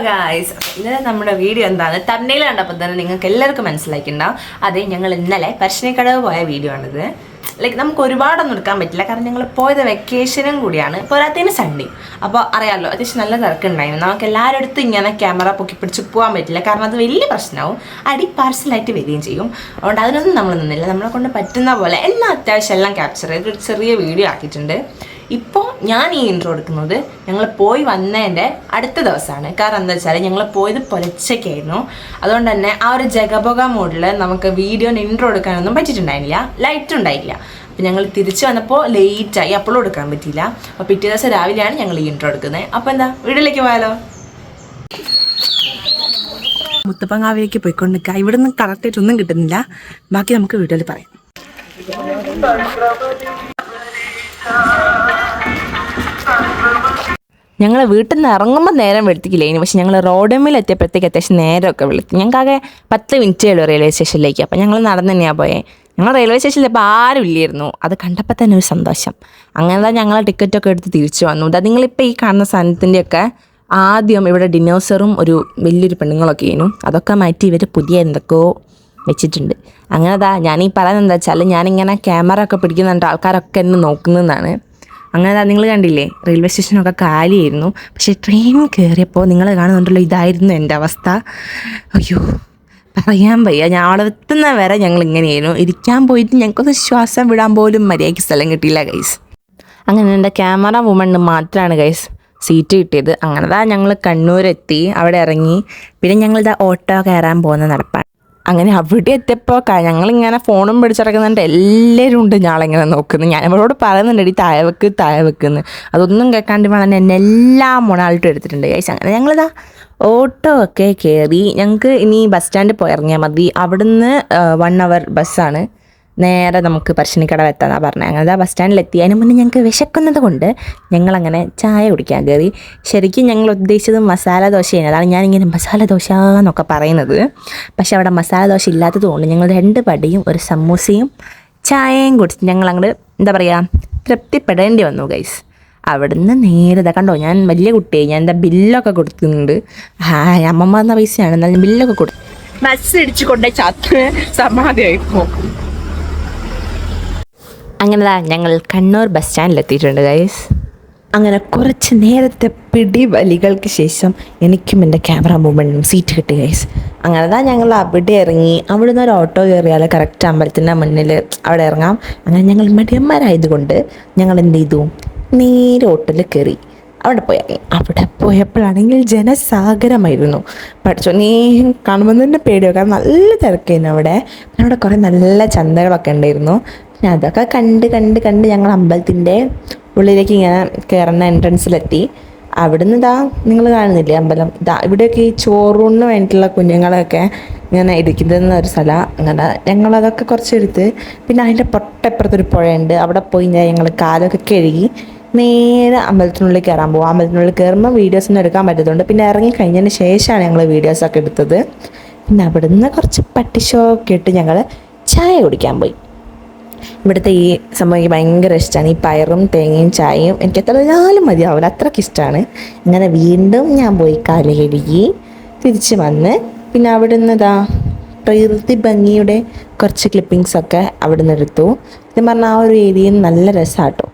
Guys, ഇന്നലെ നമ്മുടെ video എന്താണ് തമ്മിൽ കണ്ടപ്പോൾ തന്നെ നിങ്ങൾക്ക് എല്ലാവർക്കും മനസ്സിലാക്കിയിട്ടുണ്ടാവും. അതെ, ഞങ്ങൾ ഇന്നലെ പരശ്ശിനിക്കടവ് പോയ വീഡിയോ ആണിത്. ലൈക്ക് നമുക്ക് ഒരുപാടൊന്നും എടുക്കാൻ പറ്റില്ല, കാരണം ഞങ്ങൾ പോയത് വെക്കേഷനും കൂടിയാണ്, പോരാത്തതിന് സൺഡേ. അപ്പോൾ അറിയാമല്ലോ, അത്യാവശ്യം നല്ല തിരക്കുണ്ടായിരുന്നു. നമുക്ക് എല്ലാവരുടെ അടുത്തും ഇങ്ങനെ ക്യാമറ പൊക്കി പിടിച്ച് പോകാൻ പറ്റില്ല, കാരണം അത് വലിയ പ്രശ്നമാവും, അടി പാർസലായിട്ട് വരികയും ചെയ്യും. അതുകൊണ്ട് അതിനൊന്നും നമ്മൾ നിന്നില്ല. നമ്മളെ കൊണ്ട് പറ്റുന്ന പോലെ എന്നാൽ അത്യാവശ്യം എല്ലാം ക്യാപ്ചർ ചെയ്ത് ഒരു ചെറിയ വീഡിയോ ആക്കിയിട്ടുണ്ട്. ഇപ്പോൾ ഞാൻ ഈ ഇൻട്രോ എടുക്കുന്നത് ഞങ്ങൾ പോയി വന്നതിൻ്റെ അടുത്ത ദിവസമാണ്. കാരണം എന്താ വെച്ചാൽ ഞങ്ങൾ പോയത് പുലച്ചയ്ക്കായിരുന്നു. അതുകൊണ്ട് തന്നെ ആ ഒരു ജഗബൊഗ മോഡിൽ നമുക്ക് വീഡിയോന് ഇൻട്രോ എടുക്കാനൊന്നും പറ്റിയിട്ടുണ്ടായില്ല, ലൈറ്റ് ഉണ്ടായില്ല. അപ്പോൾ ഞങ്ങൾ തിരിച്ച് വന്നപ്പോൾ ലേറ്റായി, അപ്പോഴും എടുക്കാൻ പറ്റിയില്ല. അപ്പോൾ പിറ്റേ ദിവസം രാവിലെയാണ് ഞങ്ങൾ ഈ ഇൻട്രോ എടുക്കുന്നത്. അപ്പോൾ എന്താ, വീഡിയോയിലേക്ക് പോയാലോ. മുത്തപ്പങ്കാവിലേക്ക് പോയിക്കൊണ്ടിരിക്കുക. ഇവിടെ നിന്ന് കറക്റ്റായിട്ട് ഒന്നും കിട്ടുന്നില്ല, ബാക്കി നമുക്ക് വീഡിയോയിൽ പറയാം. ഞങ്ങൾ വീട്ടിൽ നിന്ന് ഇറങ്ങുമ്പോൾ നേരം വെളുത്തിക്കില്ലേനി, പക്ഷെ ഞങ്ങൾ റോഡമ്മിൽ എത്തിയപ്പോഴത്തേക്ക് അത്യാവശ്യം നേരമൊക്കെ വെളുത്തി. ഞങ്ങൾക്കാകെ 10 മിനിറ്റേ ഉള്ളൂ റെയിൽവേ സ്റ്റേഷനിലേക്ക്. അപ്പോൾ ഞങ്ങൾ നടന്നു തന്നെയാണ് പോയത്. ഞങ്ങൾ റെയിൽവേ സ്റ്റേഷനിൽ ഇപ്പോൾ ആരും ഇല്ലായിരുന്നു. അത് കണ്ടപ്പോൾ തന്നെ ഒരു സന്തോഷം. അങ്ങനെ ഞങ്ങൾ ടിക്കറ്റൊക്കെ എടുത്ത് തിരിച്ചു വന്നു. അതാ നിങ്ങളിപ്പോൾ ഈ കാണുന്ന സാധനത്തിൻ്റെയൊക്കെ ആദ്യം ഇവിടെ ഡിനോസറും ഒരു വലിയൊരു പെണ്ണുങ്ങളൊക്കെ ആയിരുന്നു. അതൊക്കെ മാറ്റി ഇവർ പുതിയ എന്തൊക്കെയോ വെച്ചിട്ടുണ്ട്. അങ്ങനെ ഞാനീ പറയുന്നത് എന്താ വെച്ചാൽ, ഞാനിങ്ങനെ ക്യാമറ ഒക്കെ പിടിക്കുന്നുണ്ട്, ആൾക്കാരൊക്കെ എന്നെ നോക്കുന്നതാണ്. അങ്ങനെ നിങ്ങൾ കണ്ടില്ലേ, റെയിൽവേ സ്റ്റേഷനൊക്കെ കാലിയായിരുന്നു. പക്ഷേ ട്രെയിൻ കയറിയപ്പോൾ നിങ്ങൾ കാണുന്നുണ്ടല്ലോ, ഇതായിരുന്നു എൻ്റെ അവസ്ഥ. അയ്യോ, പറയാൻ വയ്യ. ഞാൻ അവിടെ എത്തുന്ന വരെ ഞങ്ങൾ ഇങ്ങനെയായിരുന്നു. ഇരിക്കാൻ പോയിട്ട് ഞങ്ങൾക്കൊന്ന് ശ്വാസം വിടാൻ പോലും മര്യാദയ്ക്ക് സ്ഥലം കിട്ടിയില്ല ഗൈസ്. അങ്ങനെ എൻ്റെ ക്യാമറ വുമണ് മാത്രമാണ് ഗൈസ് സീറ്റ് കിട്ടിയത്. അങ്ങനെ ഞങ്ങൾ കണ്ണൂരെത്തി, അവിടെ ഇറങ്ങി. പിന്നെ ഞങ്ങളിതാ ഓട്ടോ കയറാൻ പോകുന്ന നടപ്പാണ്. അങ്ങനെ അവിടെ എത്തിയപ്പോൾ ഞങ്ങളിങ്ങനെ ഫോണും പിടിച്ചിറക്കുന്നുണ്ട്. എല്ലാവരും ഉണ്ട് ഞാളിങ്ങനെ നോക്കുന്നു. ഞാൻ അവരോട് പറയുന്നുണ്ട്, ഈ താഴെ വെക്കുന്നു. അതൊന്നും കേൾക്കാണ്ട് വേണം എന്നെ എല്ലാ മൊണാൾട്ടും എടുത്തിട്ടുണ്ട് ഗൈസ്. അങ്ങനെ ഞങ്ങളിതാ ഓട്ടോ ഒക്കെ കയറി. ഞങ്ങൾക്ക് ഇനി ബസ് സ്റ്റാൻഡിൽ പോയി ഇറങ്ങിയാൽ മതി. അവിടുന്ന് 1 hour ബസ്സാണ്, നേരെ നമുക്ക് പരശ്ശിനിക്കടവ് എത്താന്നാണ് പറഞ്ഞത്. അങ്ങനെ ബസ് സ്റ്റാൻഡിലെത്തി. അതിന് മുന്നേ ഞങ്ങൾക്ക് വിശക്കുന്നത് കൊണ്ട് ഞങ്ങളങ്ങനെ ചായ കുടിക്കാൻ കയറി. ശരിക്കും ഞങ്ങൾ ഉദ്ദേശിച്ചത് മസാല ദോശയാണ്. അതാണ് ഞാനിങ്ങനെ മസാല ദോശ എന്നൊക്കെ പറയുന്നത്. പക്ഷെ അവിടെ മസാല ദോശ ഇല്ലാത്തത് കൊണ്ട് ഞങ്ങൾ 2 വടയും ഒരു സമൂസയും ചായയും കുടിച്ച് ഞങ്ങളങ്ങോട്ട് എന്താ പറയുക, തൃപ്തിപ്പെടേണ്ടി വന്നു ഗൈസ്. അവിടുന്ന് നേരെ കണ്ടോ, ഞാൻ വലിയ കുട്ടിയായി, ഞാൻ എന്താ ബില്ലൊക്കെ കൊടുക്കുന്നുണ്ട്. അമ്മമ്മ എന്ന പൈസയാണ്, എന്നാലും ബില്ലൊക്കെ കൊടുത്തു. ബസ് ഇടിച്ച് കൊണ്ടേ ചാത്ത് സമാധിയായിപ്പോ. അങ്ങനെ ഞങ്ങൾ കണ്ണൂർ ബസ് സ്റ്റാൻഡിലെത്തിയിട്ടുണ്ട് ഗൈസ്. അങ്ങനെ കുറച്ച് നേരത്തെ പിടിവലികൾക്ക് ശേഷം എനിക്കും എൻ്റെ ക്യാമറ മൂവ്മെൻറ്റും സീറ്റ് കിട്ടി ഗൈസ്. അങ്ങനെ ഞങ്ങൾ അവിടെ ഇറങ്ങി. അവിടുന്ന് ഒരു ഓട്ടോ കയറിയാൽ കറക്റ്റ് അമ്പലത്തിൻ്റെ മുന്നിൽ അവിടെ ഇറങ്ങാം. അങ്ങനെ ഞങ്ങൾ മടിയന്മാരായതുകൊണ്ട് ഞങ്ങൾ എന്ത് ചെയ്തു, നേരെ ഓട്ടോയിൽ കയറി അവിടെ പോയി ഇറങ്ങി. അവിടെ പോയപ്പോഴാണെങ്കിൽ ജനസാഗരമായിരുന്നു. പഠിച്ചോ, നീ കാണുമ്പോൾ തന്നെ പേടിയോ, കാരണം നല്ല തിരക്കായിരുന്നു അവിടെ. അവിടെ കുറേ നല്ല ചന്തകളൊക്കെ ഉണ്ടായിരുന്നു. പിന്നെ അതൊക്കെ കണ്ട് ഞങ്ങൾ അമ്പലത്തിൻ്റെ ഉള്ളിലേക്ക് ഇങ്ങനെ കയറുന്ന എൻട്രൻസിലെത്തി. അവിടുന്ന് നിങ്ങൾ കാണുന്നില്ലേ അമ്പലം, ഇവിടെയൊക്കെ ഈ ചോറൂണിന് വേണ്ടിയിട്ടുള്ള കുഞ്ഞുങ്ങളൊക്കെ ഇങ്ങനെ ഇരിക്കുന്ന ഒരു സ്ഥലം. അങ്ങനെ ഞങ്ങളതൊക്കെ കുറച്ചെടുത്ത്, പിന്നെ അതിൻ്റെ തൊട്ടപ്പുറത്തൊരു പുഴയുണ്ട്, അവിടെ പോയി ഞങ്ങൾ കാലൊക്കെ കഴുകി നേരെ അമ്പലത്തിനുള്ളിൽ കയറാൻ പോകും. അമ്പലത്തിനുള്ളിൽ കയറുമ്പോൾ വീഡിയോസൊന്നും എടുക്കാൻ പറ്റത്തുണ്ട്. പിന്നെ ഇറങ്ങി കഴിഞ്ഞതിന് ശേഷമാണ് ഞങ്ങൾ വീഡിയോസൊക്കെ എടുത്തത്. പിന്നെ അവിടുന്ന് കുറച്ച് പട്ടിഷോ ഒക്കെ ഇട്ട് ഞങ്ങൾ ചായ കുടിക്കാൻ പോയി. ഇവിടുത്തെ ഈ സംഭവം എനിക്ക് ഭയങ്കര ഇഷ്ടമാണ്. ഈ പയറും തേങ്ങയും ചായയും എനിക്ക് എത്ര നാളും മതിയാവില്ല, അത്രയ്ക്ക് ഇഷ്ടമാണ്. അങ്ങനെ വീണ്ടും ഞാൻ പോയി കാല് കഴുകി തിരിച്ച് വന്ന്, പിന്നെ അവിടുന്ന് പ്രകൃതി ഭംഗിയുടെ കുറച്ച് ക്ലിപ്പിങ്സൊക്കെ അവിടുന്ന് എടുത്തു. ഇത് പറഞ്ഞാൽ ആ ഒരു ഏരിയയിൽ നല്ല രസമാട്ടോ.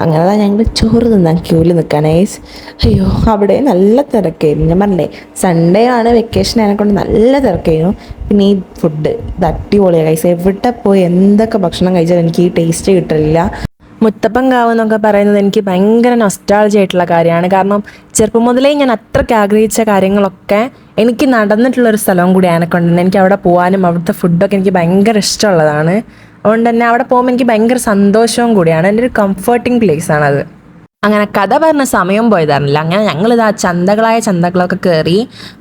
അങ്ങനെ ഞങ്ങൾ ചോറ് തിന്നാൻ ക്യൂവിൽ നിൽക്കാനായി. അയ്യോ, അവിടെ നല്ല തിരക്കായിരുന്നു. ഞാൻ പറഞ്ഞേ, സൺഡേ ആണ്, വെക്കേഷൻ ആയതുകൊണ്ട് നല്ല തിരക്കായിരുന്നു. പിന്നെ ഈ ഫുഡ് ഇത് അടിപൊളിയാണ് ഗൈസ്. എവിടെ പോയി എന്തൊക്കെ ഭക്ഷണം കഴിച്ചാലും എനിക്ക് ഈ ടേസ്റ്റ് കിട്ടില്ല. മുത്തപ്പൻകാവ് എന്നൊക്കെ പറയുന്നത് എനിക്ക് ഭയങ്കര നൊസ്റ്റാൾജി ആയിട്ടുള്ള കാര്യമാണ്. കാരണം ചെറുപ്പം മുതലേ ഞാൻ അത്രയ്ക്ക് ആഗ്രഹിച്ച കാര്യങ്ങളൊക്കെ എനിക്ക് നടന്നിട്ടുള്ളൊരു സ്ഥലവും കൂടി ആയതുകൊണ്ട് എനിക്ക് അവിടെ പോകാനും അവിടുത്തെ ഫുഡൊക്കെ എനിക്ക് ഭയങ്കര ഇഷ്ടമുള്ളതാണ്. അതുകൊണ്ട് തന്നെ അവിടെ പോകുമ്പോൾ എനിക്ക് ഭയങ്കര സന്തോഷവും കൂടിയാണ്. എൻ്റെ ഒരു കംഫർട്ടിങ് പ്ലേസാണത്. അങ്ങനെ കഥ പറഞ്ഞ സമയം പോയതായിരുന്നില്ല. അങ്ങനെ ഞങ്ങളിതാ ചന്തകളൊക്കെ കയറി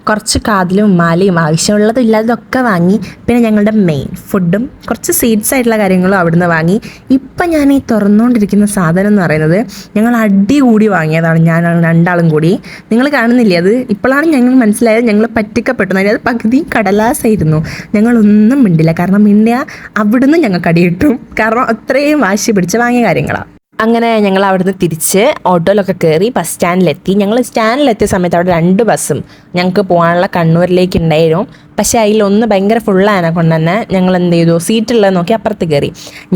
കുറച്ച് കാതിലും മാലയും ആവശ്യമുള്ളതും ഇല്ലാത്തതൊക്കെ വാങ്ങി. പിന്നെ ഞങ്ങളുടെ മെയിൻ ഫുഡും കുറച്ച് സ്വീറ്റ്സ് ആയിട്ടുള്ള കാര്യങ്ങളും അവിടുന്ന് വാങ്ങി. ഇപ്പം ഞാൻ ഈ തുറന്നുകൊണ്ടിരിക്കുന്ന സാധനം എന്ന് പറയുന്നത് ഞങ്ങൾ അടി കൂടി വാങ്ങിയതാണ്, ഞാൻ 2 ആളും കൂടി. നിങ്ങൾ കാണുന്നില്ലേ, അത് ഇപ്പോഴാണ് ഞങ്ങൾ മനസ്സിലായത് ഞങ്ങൾ പറ്റിക്കപ്പെട്ടു. അത് പകുതി കടലാസായിരുന്നു. ഞങ്ങളൊന്നും മിണ്ടില്ല, കാരണം മിണ്ടിയാൽ അവിടുന്ന് ഞങ്ങൾക്ക് അടി കിട്ടും. കാരണം അത്രയും വാശി പിടിച്ച് വാങ്ങിയ കാര്യങ്ങളാണ്. അങ്ങനെ ഞങ്ങൾ അവിടുന്ന് തിരിച്ച് ഓട്ടോയിലൊക്കെ കയറി ബസ് സ്റ്റാൻഡിലെത്തി. ഞങ്ങൾ സ്റ്റാൻഡിലെത്തിയ സമയത്ത് അവിടെ 2 ബസ്സും ഞങ്ങൾക്ക് പോകാനുള്ള കണ്ണൂരിലേക്ക് ഉണ്ടായിരുന്നു. പക്ഷേ അതിലൊന്ന് ഭയങ്കര ഫുള്ളായതിനെ കൊണ്ട് തന്നെ ഞങ്ങൾ എന്ത് ചെയ്തു, സീറ്റുള്ളത് നോക്കി അപ്പുറത്ത് കയറി.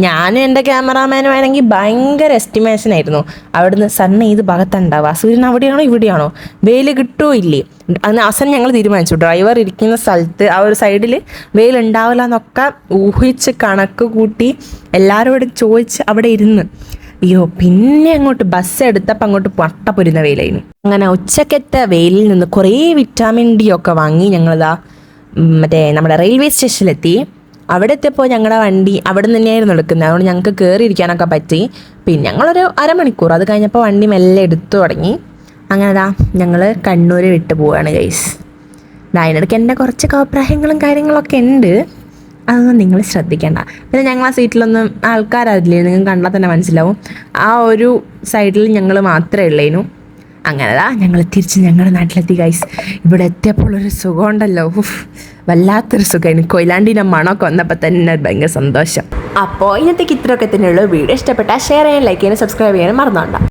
ഞാനും എൻ്റെ ക്യാമറാമാനും ആണെങ്കിൽ ഭയങ്കര എസ്റ്റിമേഷൻ ആയിരുന്നു. അവിടുന്ന് സണ്ണ് ഏത് ഭാഗത്തുണ്ടാവുക, സൂര്യൻ അവിടെയാണോ ഇവിടെയാണോ, വെയിൽ കിട്ടുമോ ഇല്ലേ. അന്ന് അവസാനം ഞങ്ങൾ തീരുമാനിച്ചു ഡ്രൈവർ ഇരിക്കുന്ന സ്ഥലത്ത് ആ ഒരു സൈഡിൽ വെയിൽ ഉണ്ടാവില്ല എന്നൊക്കെ ഊഹിച്ച് കണക്ക് കൂട്ടി എല്ലാവരോടും ചോദിച്ച് അവിടെ ഇരുന്ന്. അയ്യോ, പിന്നെ അങ്ങോട്ട് ബസ് എടുത്തപ്പോൾ അങ്ങോട്ട് പൊരുന്ന വെയിലായിരുന്നു. അങ്ങനെ ഉച്ചക്കത്തെ വെയിലിൽ നിന്ന് കുറേ വിറ്റാമിൻ ഡി ഒക്കെ വാങ്ങി ഞങ്ങളിതാ മറ്റേ നമ്മുടെ റെയിൽവേ സ്റ്റേഷനിലെത്തി. അവിടെ എത്തിയപ്പോൾ ഞങ്ങളുടെ വണ്ടി അവിടെ നിന്ന് തന്നെയായിരുന്നു എടുക്കുന്നത്. അതുകൊണ്ട് ഞങ്ങൾക്ക് കയറിയിരിക്കാനൊക്കെ പറ്റി. പിന്നെ ഞങ്ങളൊരു അരമണിക്കൂർ അത് കഴിഞ്ഞപ്പോൾ വണ്ടി മെല്ലെ എടുത്തു തുടങ്ങി. അങ്ങനെതാ ഞങ്ങൾ കണ്ണൂർ വിട്ടു പോവുകയാണ് ഗൈസ്. അതിനിടയ്ക്ക് എൻ്റെ കുറച്ച് അഭിപ്രായങ്ങളും കാര്യങ്ങളൊക്കെ ഉണ്ട്, അതൊന്നും നിങ്ങൾ ശ്രദ്ധിക്കേണ്ട. പിന്നെ ഞങ്ങൾ ആ സീറ്റിലൊന്നും ആൾക്കാരല്ലേ, നിങ്ങൾ കണ്ടാൽ തന്നെ മനസ്സിലാവും. ആ ഒരു സൈഡിൽ ഞങ്ങൾ മാത്രമേ ഉള്ളേനു. അങ്ങനെതാ ഞങ്ങൾ തിരിച്ച് ഞങ്ങളുടെ നാട്ടിലെത്തി ഗൈസ്. ഇവിടെ എത്തിയപ്പോൾ ഒരു സുഖമുണ്ടല്ലോ, വല്ലാത്തൊരു സുഖം. കൊയിലാണ്ടിൻ്റെ മണമൊക്കെ വന്നപ്പോൾ തന്നെ ഭയങ്കര സന്തോഷം. അപ്പോൾ ഇന്നത്തേക്ക് ഇത്രയൊക്കെ തന്നെയുള്ളൂ. വീഡിയോ ഇഷ്ടപ്പെട്ടാൽ ഷെയർ ചെയ്യാൻ, ലൈക്ക് ചെയ്യാനും സബ്സ്ക്രൈബ് ചെയ്യാനും മറന്നോണ്ട.